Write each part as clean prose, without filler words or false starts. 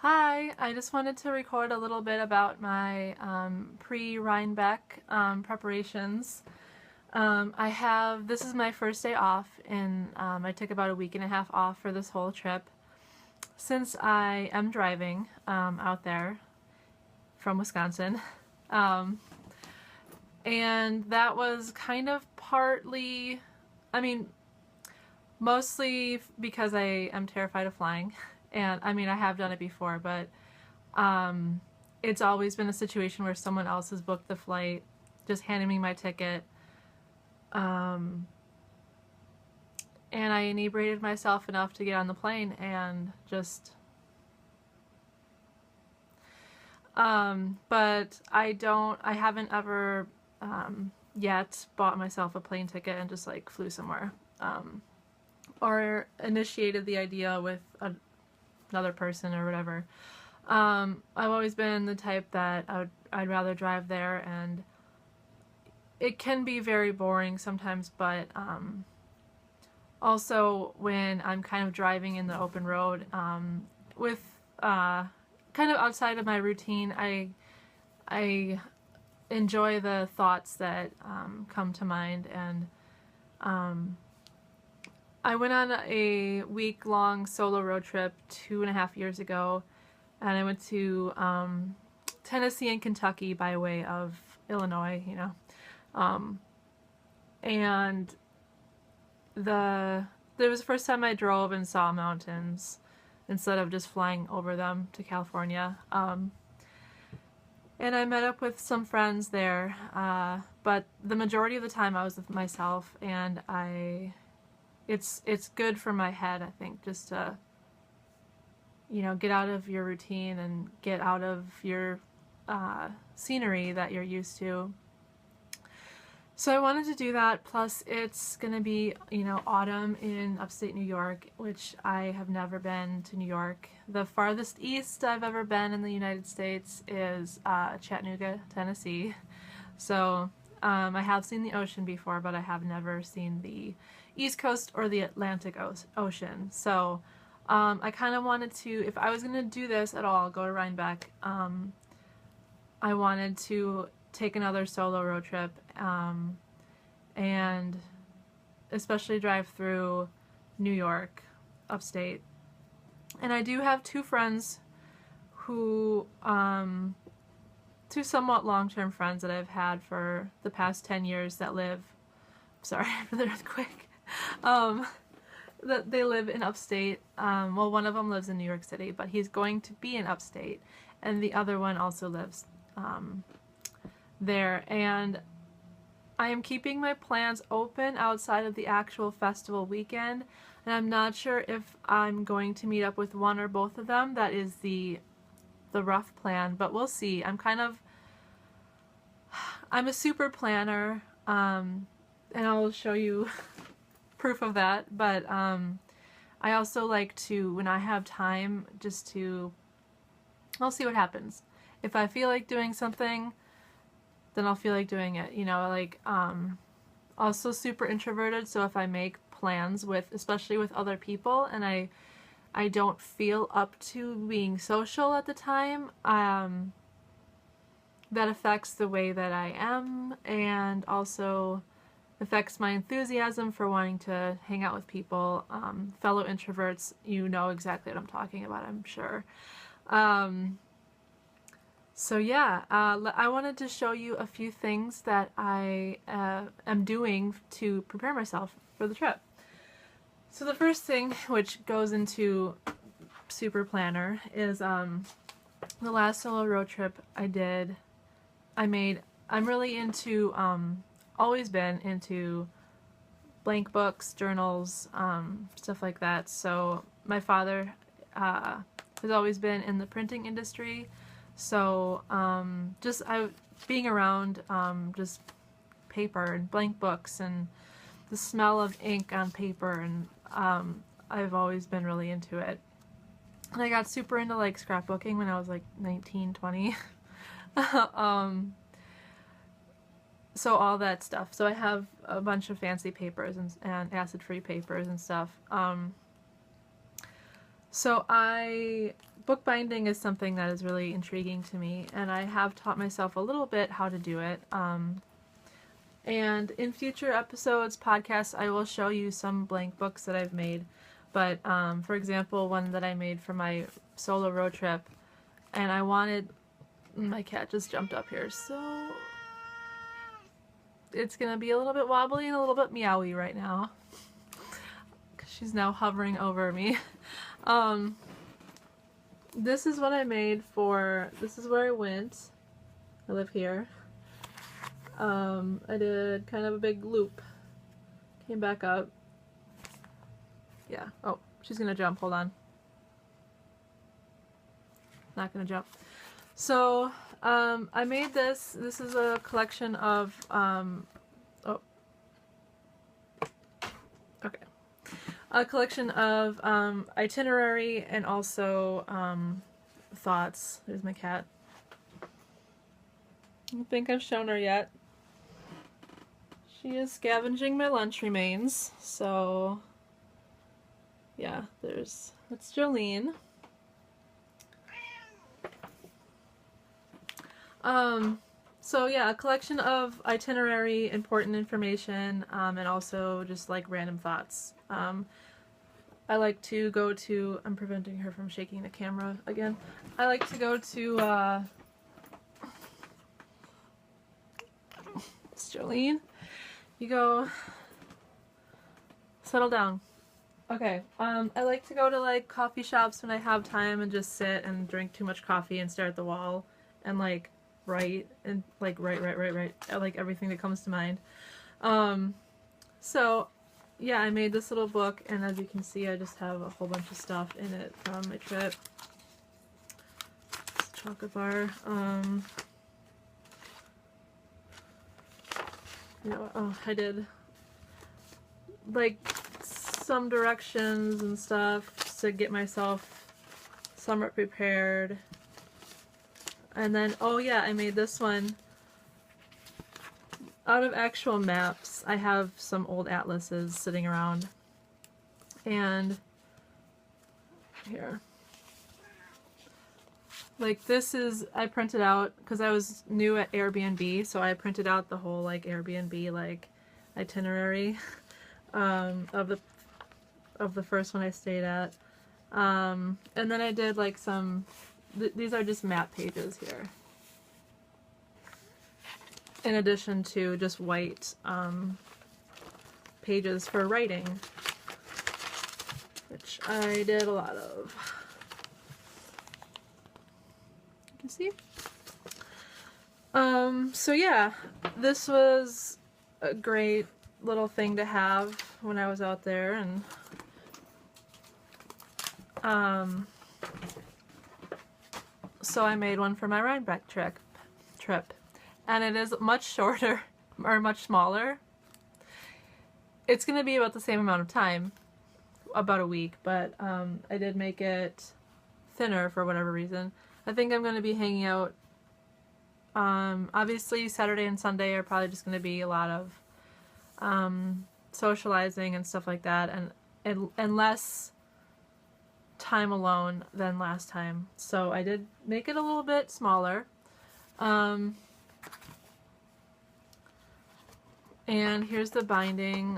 Hi, I just wanted to record a little bit about my pre-Rhinebeck preparations. This is my first day off, and I took about a week and a half off for this whole trip. Since I am driving out there from Wisconsin, um, and that was kind of partly, I mean, mostly because I am terrified of flying. And I mean, I have done it before, but it's always been a situation where someone else has booked the flight, just handing me my ticket. And I inebriated myself enough to get on the plane and just... but I haven't ever yet bought myself a plane ticket and just like flew somewhere. Or initiated the idea with another person or whatever. I've always been the type that I'd rather drive there, and it can be very boring sometimes, but also when I'm kind of driving in the open road with kind of outside of my routine, I enjoy the thoughts that come to mind. And I went on a week-long solo road trip 2.5 years ago, and I went to Tennessee and Kentucky by way of Illinois, you know. And there was the first time I drove and saw mountains instead of just flying over them to California. And I met up with some friends there, but the majority of the time I was with myself, and it's good for my head, I think, just to, you know, get out of your routine and get out of your scenery that you're used to. So I wanted to do that, plus it's gonna be, you know, autumn in upstate New York, which I have never been to New York. The farthest east I've ever been in the United States is Chattanooga, Tennessee. So I have seen the ocean before, but I have never seen the East Coast or the Atlantic Ocean. So I kind of wanted to, if I was going to do this at all, go to Rhinebeck, I wanted to take another solo road trip, and especially drive through New York, upstate. And I do have two friends who, two somewhat long-term friends that I've had for the past 10 years that live, sorry for the earthquake, that they live in upstate. Well, one of them lives in New York City, but he's going to be in upstate, and the other one also lives there. And I am keeping my plans open outside of the actual festival weekend, and I'm not sure if I'm going to meet up with one or both of them. That is the rough plan, but we'll see. I'm a super planner, and I'll show you proof of that, but I also like to, when I have time, just to, I'll see what happens. If I feel like doing something, then I'll feel like doing it, you know, like, also super introverted, so if I make plans with, especially with other people, and I don't feel up to being social at the time, that affects the way that I am, and also affects my enthusiasm for wanting to hang out with people. Fellow introverts, you know exactly what I'm talking about, I'm sure. So yeah, I wanted to show you a few things that I am doing to prepare myself for the trip. So the first thing, which goes into super planner, is the last solo road trip I did. I'm really into, always been into blank books, journals, stuff like that. So my father has always been in the printing industry, so being around just paper and blank books and the smell of ink on paper, and I've always been really into it. And I got super into like scrapbooking when I was like 19, 20. So all that stuff. So I have a bunch of fancy papers and acid-free papers and stuff. So bookbinding is something that is really intriguing to me, and I have taught myself a little bit how to do it. And in future episodes, podcasts, I will show you some blank books that I've made. But for example, one that I made for my solo road trip, and I wanted, my cat just jumped up here, so it's gonna be a little bit wobbly and a little bit meowy right now, because she's now hovering over me. This is what I made for, this is where I went. I live here. I did kind of a big loop. Came back up. Yeah. Oh, she's gonna jump. Hold on. Not gonna jump. So, I made this. This is a collection of, oh. Okay. A collection of, itinerary and also, thoughts. There's my cat. I don't think I've shown her yet. She is scavenging my lunch remains, so yeah, that's Jolene. So yeah, a collection of itinerary, important information, and also just like random thoughts. I like to go to, I'm preventing her from shaking the camera again. I like to go to, it's Jolene. You go, settle down. Okay, I like to go to like coffee shops when I have time and just sit and drink too much coffee and stare at the wall and like write and like write like everything that comes to mind. So yeah, I made this little book, and as you can see, I just have a whole bunch of stuff in it from my trip. This chocolate bar. You know, oh, I did like some directions and stuff to get myself somewhat prepared. And then, oh yeah, I made this one out of actual maps. I have some old atlases sitting around. And here. Like this is, I printed out, because I was new at Airbnb, so I printed out the whole like Airbnb like itinerary of the first one I stayed at. And then I did like some, these are just map pages here. In addition to just white pages for writing, which I did a lot of. See? So yeah, this was a great little thing to have when I was out there, and so I made one for my Rhinebeck trip, and it is much shorter, or much smaller. It's gonna be about the same amount of time, about a week, but I did make it thinner for whatever reason. I think I'm going to be hanging out, obviously Saturday and Sunday are probably just going to be a lot of socializing and stuff like that, and less time alone than last time. So I did make it a little bit smaller. And here's the binding.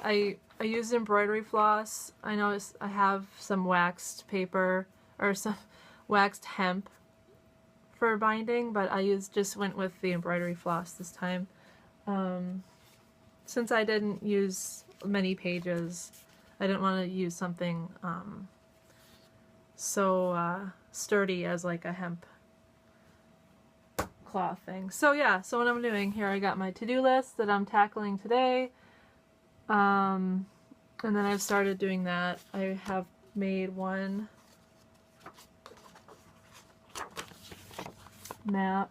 I used embroidery floss. I noticed I have some waxed paper, or some waxed hemp for binding, but I just went with the embroidery floss this time. Since I didn't use many pages, I didn't want to use something so sturdy as like a hemp cloth thing. So yeah, so what I'm doing here, I got my to-do list that I'm tackling today, and then I've started doing that. I have made one map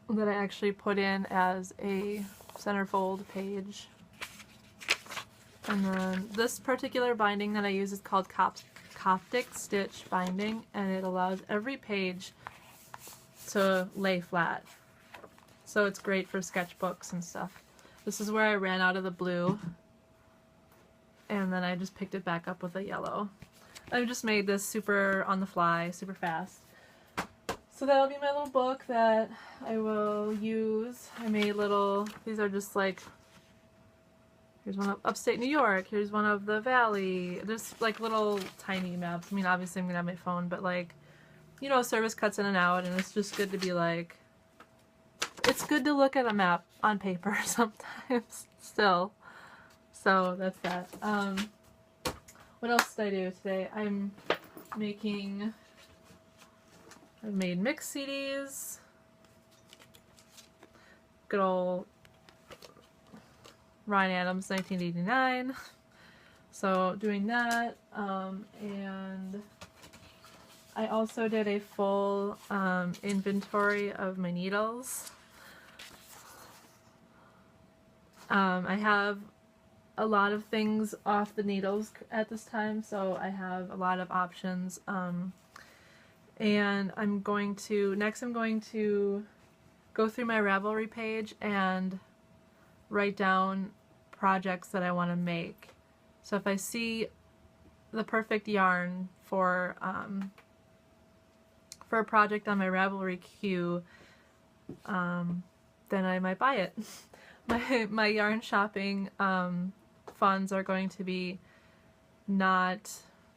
that I actually put in as a centerfold page. And then this particular binding that I use is called Coptic Stitch binding, and it allows every page to lay flat. So it's great for sketchbooks and stuff. This is where I ran out of the blue. and then I just picked it back up with a yellow. I just made this super on the fly, super fast. So that'll be my little book that I will use. I made little, these are just like, here's one of upstate New York, here's one of the valley, just like little tiny maps. I mean, obviously I'm gonna have my phone, but like, you know, service cuts in and out, and it's just good to be like, it's good to look at a map on paper sometimes still. So that's that. What else did I do today? I made mix CDs. Good old Ryan Adams 1989. So doing that. And I also did a full inventory of my needles. I have a lot of things off the needles at this time, so I have a lot of options. And I'm going to go through my Ravelry page and write down projects that I want to make. So if I see the perfect yarn for a project on my Ravelry queue, then I might buy it. My yarn shopping funds are going to be not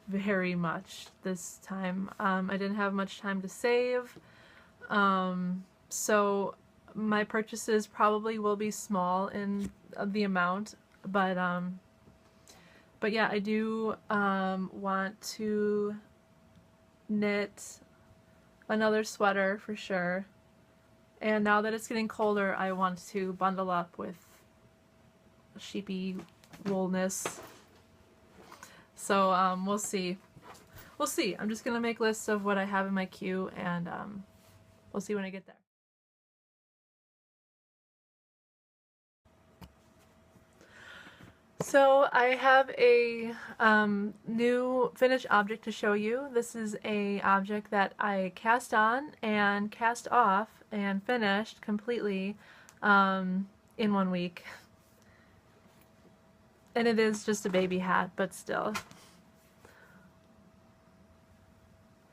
very much this time. I didn't have much time to save, so my purchases probably will be small in the amount, but yeah, I do want to knit another sweater for sure. And now that it's getting colder, I want to bundle up with sheepy woolness. So we'll see. We'll see. I'm just gonna make lists of what I have in my queue, and we'll see when I get there. So I have a new finished object to show you. This is a object that I cast on and cast off and finished completely in 1 week. And it is just a baby hat, but still.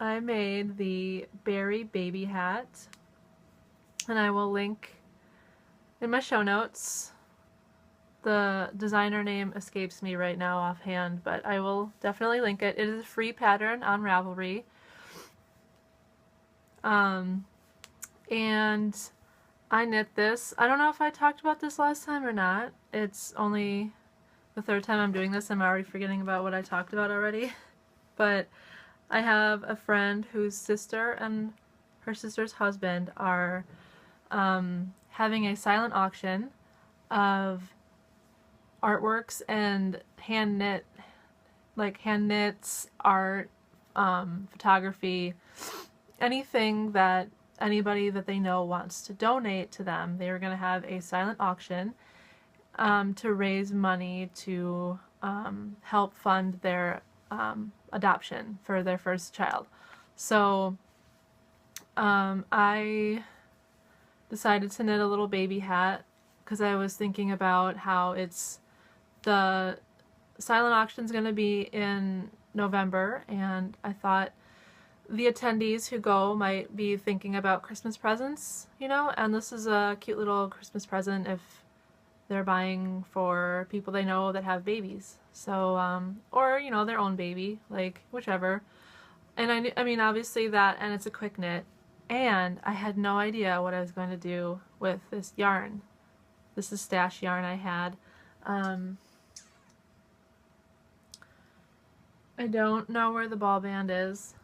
I made the Berry baby hat, and I will link in my show notes. The designer name escapes me right now offhand, but I will definitely link it. It is a free pattern on Ravelry. And I knit this. I don't know if I talked about this last time or not. It's only the third time I'm doing this. I'm already forgetting about what I talked about already. But I have a friend whose sister and her sister's husband are having a silent auction of artworks and hand knits, art, photography, anything that anybody that they know wants to donate to them. They are going to have a silent auction to raise money to help fund their adoption for their first child. So I decided to knit a little baby hat because I was thinking about how the silent auction is going to be in November, and I thought the attendees who go might be thinking about Christmas presents, you know, and this is a cute little Christmas present if they're buying for people they know that have babies. So, or, you know, their own baby, like, whichever. And I mean, obviously that, and it's a quick knit, and I had no idea what I was going to do with this yarn. This is stash yarn I had. I don't know where the ball band is.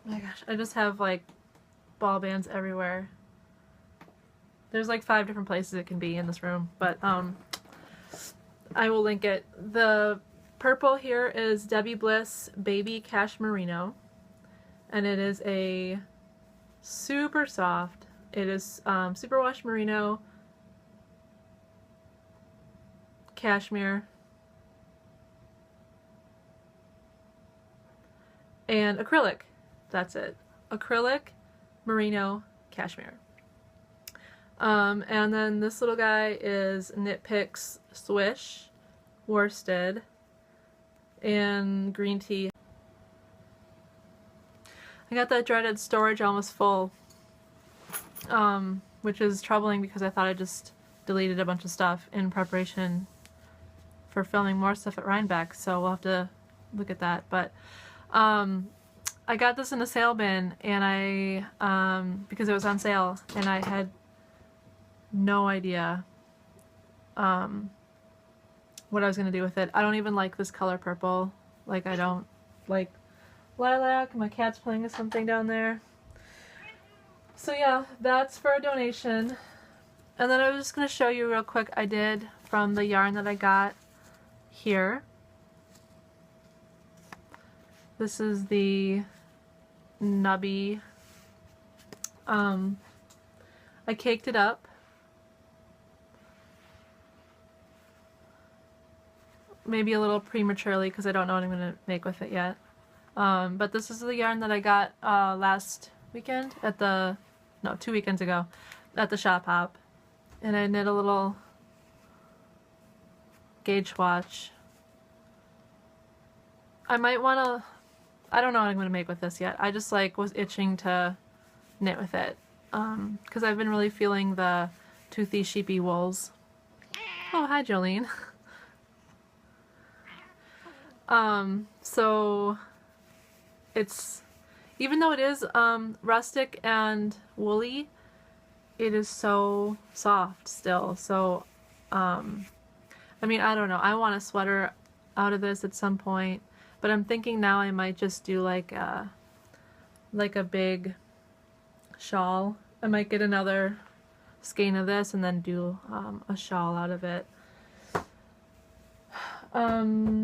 My gosh, I just have like ball bands everywhere. There's like 5 different places it can be in this room, but I will link it. The purple here is Debbie Bliss Baby Cashmerino, and it is a super soft. It is superwash merino, cashmere, and acrylic. That's it. Acrylic, merino, cashmere. And then this little guy is Knit Swish worsted and green tea. I got that dreaded storage almost full, which is troubling because I thought I just deleted a bunch of stuff in preparation for filming more stuff at Rhinebeck, so we'll have to look at that. But I got this in a sale bin, and I because it was on sale, and I had no idea what I was gonna do with it. I don't even like this color purple. Like, I don't like lilac. My cat's playing with something down there. So yeah, that's for a donation. And then I was just gonna show you real quick. I did from the yarn that I got here. This is the Nubby. I caked it up. Maybe a little prematurely because I don't know what I'm going to make with it yet. But this is the yarn that I got last weekend at the, no, 2 weekends ago at the shop hop. And I knit a little gauge swatch. I might want to, I don't know what I'm going to make with this yet. I just like was itching to knit with it. Because I've been really feeling the toothy sheepy wools. Oh, hi Jolene. So it's, even though it is rustic and woolly, it is so soft still. So I mean, I don't know, I want a sweater out of this at some point, but I'm thinking now I might just do like a big shawl. I might get another skein of this and then do a shawl out of it.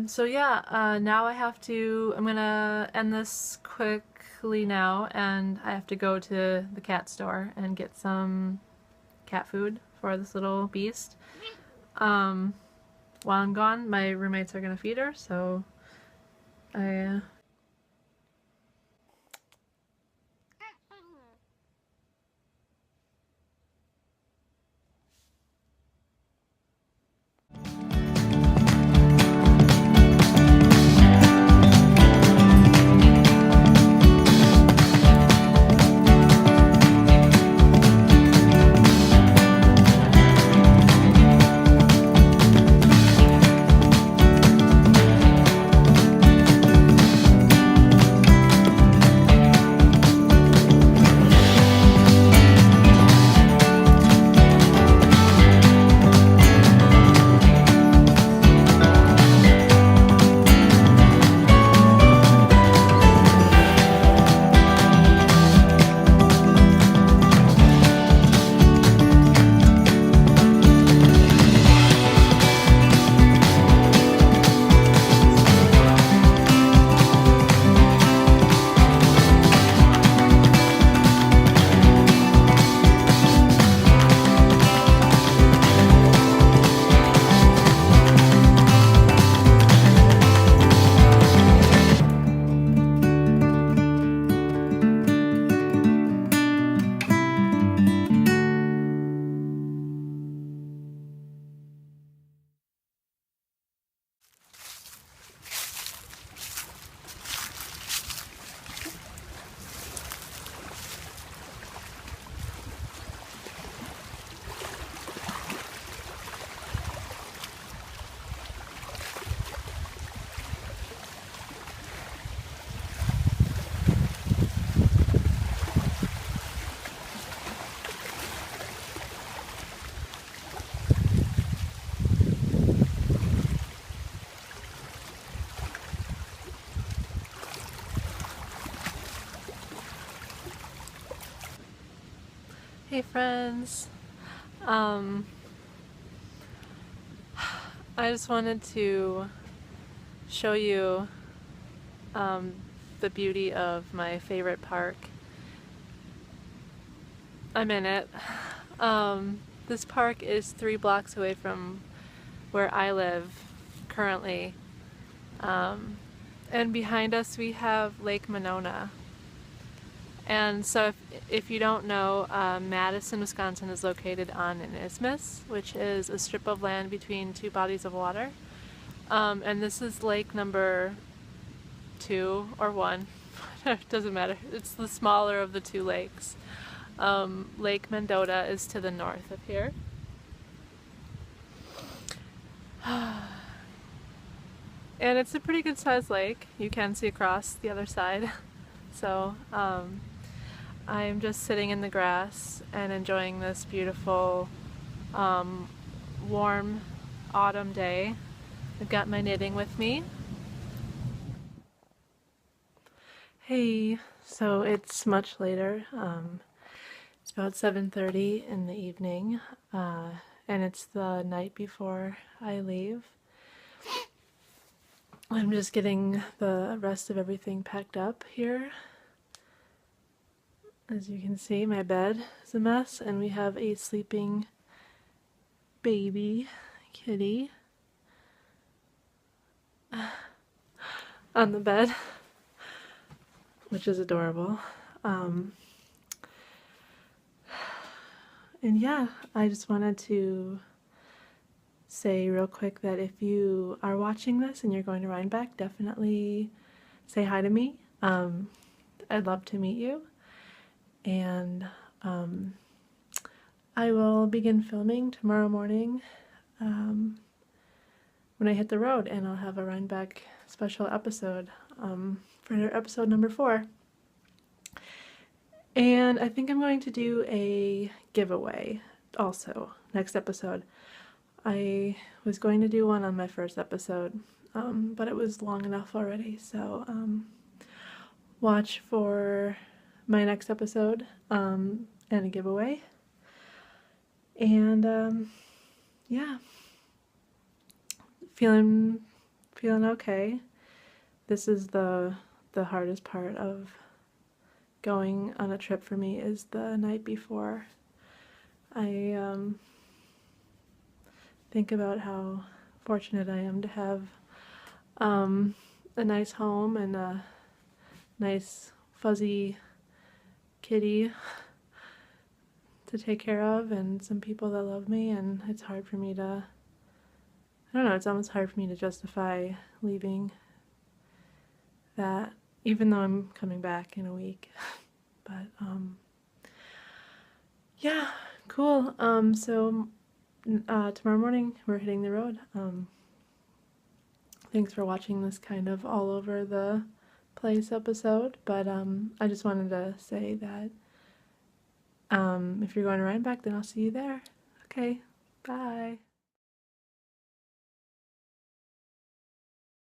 So yeah, now I have to, I'm gonna end this quickly now, and I have to go to the cat store and get some cat food for this little beast. While I'm gone, my roommates are gonna feed her, so I Hey friends, I just wanted to show you the beauty of my favorite park. I'm in it. This park is 3 blocks away from where I live currently, and behind us we have Lake Monona. And so if you don't know, Madison, Wisconsin is located on an isthmus, which is a strip of land between two bodies of water. And this is lake number 2 or 1. It doesn't matter. It's the smaller of the two lakes. Lake Mendota is to the north of here. And it's a pretty good sized lake. You can see across the other side. So I'm just sitting in the grass and enjoying this beautiful warm autumn day. I've got my knitting with me. Hey, so it's much later. It's about 7:30 in the evening, and it's the night before I leave. I'm just getting the rest of everything packed up here. As you can see, my bed is a mess, and we have a sleeping baby kitty on the bed, which is adorable. And yeah, I just wanted to say real quick that if you are watching this and you're going to Rhinebeck, definitely say hi to me. I'd love to meet you. And I will begin filming tomorrow morning when I hit the road, and I'll have a Rhinebeck special episode for episode number 4. And I think I'm going to do a giveaway also next episode. I was going to do one on my first episode, but it was long enough already, so watch for my next episode and a giveaway. And yeah, feeling okay. This is the hardest part of going on a trip for me, is the night before. I think about how fortunate I am to have a nice home and a nice fuzzy kitty to take care of, and some people that love me, and it's hard for me to, I don't know, it's almost hard for me to justify leaving that, even though I'm coming back in a week. But yeah, cool. So tomorrow morning we're hitting the road. Thanks for watching this kind of all over the place episode, but I just wanted to say that if you're going to Rhinebeck, then I'll see you there. Okay, bye.